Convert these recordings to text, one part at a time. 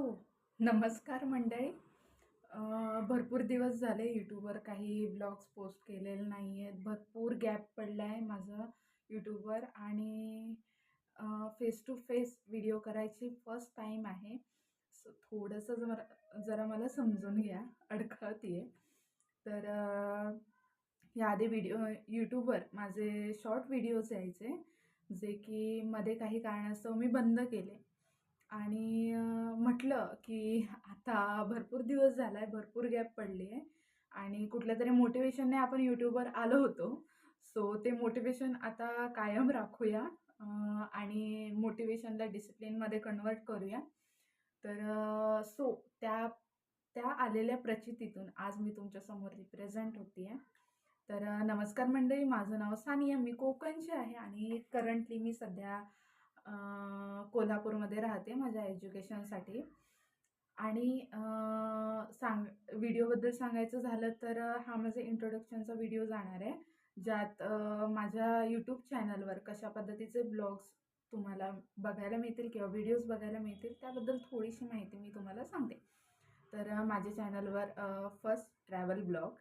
नमस्कार मंडळी. भरपूर दिवस झाले यूट्यूबवर काही ब्लॉग्स पोस्ट केलेले नाही आहेत. भरपूर गॅप पडला आहे माझं यूट्यूबवर आणि फेस टू फेस व्हिडिओ करायची फर्स्ट टाईम आहे. सो थोडंसं जरा मला समजून घ्या, अडखळते आहे. तर याआधी यूट्यूबवर माझे शॉर्ट व्हिडिओज यायचे, जे की मध्ये काही कारणास्तव मी बंद केले. आणि म्हटलं की आता भरपूर दिवस झाला आहे, भरपूर गॅप पडली आहे आणि कुठल्यातरी मोटिवेशनने आपण यूट्यूबवर आलो होतो. सो ते मोटिवेशन आता कायम राखूया आणि मोटिवेशनला डिसिप्लिनमध्ये कन्वर्ट करूया. तर त्या त्या आलेल्या प्रचितीतून आज मी तुमच्यासमोर रिप्रेझेंट होते आहे. तर नमस्कार मंडळी, माझं नाव सानिया, मी कोकणची आहे आणि करंटली मी सध्या कोल्हापूरमध्ये राहते माझ्या एज्युकेशनसाठी. आणि व्हिडिओबद्दल सांगायचं झालं तर हा माझा इंट्रोडक्शनचा व्हिडिओ जाणार आहे, ज्यात माझ्या यूट्यूब चॅनलवर कशा पद्धतीचे ब्लॉग्स तुम्हाला बघायला मिळतील किंवा व्हिडिओज बघायला मिळतील त्याबद्दल थोडीशी माहिती मी तुम्हाला सांगते. तर माझ्या चॅनलवर first travel blog,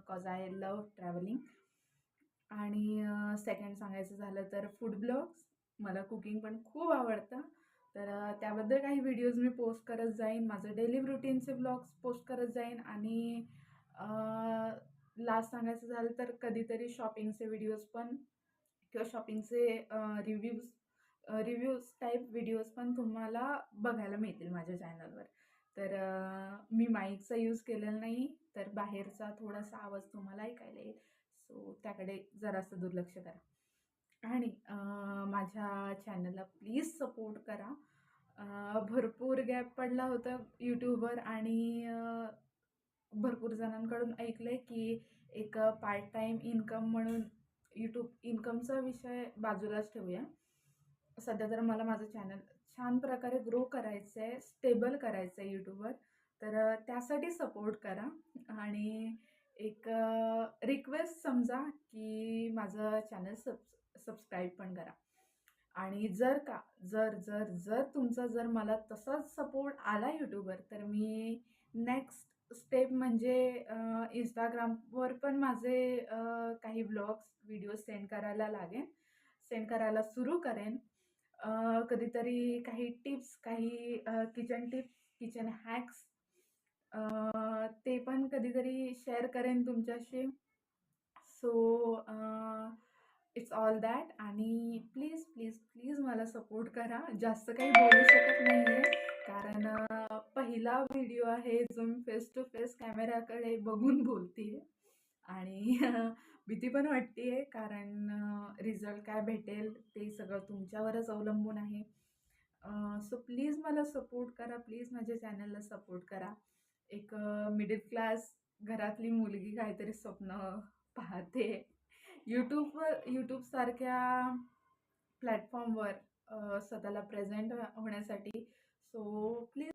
cause I love travelling. आणि सेकंड सांगायचं झालं तर फूड ब्लॉग्स, मला कुकिंग पण खूप आवडतं. तर त्याबद्दल काही व्हिडिओज मी पोस्ट करत जाईन, माझं डेली रुटीनचे ब्लॉग्स पोस्ट करत जाईन. आणि लास्ट सांगायचं झालं तर कधीतरी शॉपिंगचे व्हिडिओज पण किंवा शॉपिंगचे रिव्ह्यूज टाईप व्हिडिओज पण तुम्हाला बघायला मिळतील माझ्या चॅनलवर. तर मी माईकचा यूज केलेला नाही, तर बाहेरचा थोडासा आवाज तुम्हाला ऐकायला येईल. सो त्याकडे जरासं दुर्लक्ष करा आणि माझ्या चॅनलला प्लीज सपोर्ट करा. भरपूर गॅप पडला होता यूट्यूबवर आणि भरपूर जणांकडून ऐकलं आहे की एक पार्ट टाईम इन्कम म्हणून यूट्यूब इन्कमचा विषय बाजूलाच ठेवूया. सध्या तर मला माझं चॅनल छान प्रकारे ग्रो करायचं आहे, स्टेबल करायचं आहे यूट्यूबवर. तर त्यासाठी सपोर्ट करा आणि एक रिक्वेस्ट समजा की माझं चॅनल सबस्क्राईब पण करा. आणि जर तुमचा मला तसाच सपोर्ट आला यूट्यूबवर, तर मी नेक्स्ट स्टेप म्हणजे इंस्टाग्रामवर पण माझे काही ब्लॉग्स व्हिडिओ सेंड करायला सुरू करेन. कधीतरी काही टिप्स, काही किचन टिप्स, किचन हॅक्स ते पण कधीतरी शेअर करेन तुमच्याशी. So it's all that. आणि प्लीज प्लीज प्लीज मला सपोर्ट करा. जास्त काही बोलू शकत नाही आहे, कारण पहिला व्हिडिओ आहे जो मी फेस टू फेस कॅमेऱ्याकडे बघून बोलते आहे. आणि भीती पण वाटते आहे, कारण रिझल्ट काय भेटेल ते सगळं तुमच्यावरच अवलंबून आहे. सो प्लीज मला सपोर्ट करा, प्लीज माझ्या चॅनलला सपोर्ट करा. एक मिडल क्लास घरातली मुलगी काहीतरी स्वप्न पाहते यूट्यूबसारख्या प्लॅटफॉर्मवर स्वतःला प्रेझेंट होण्यासाठी. So please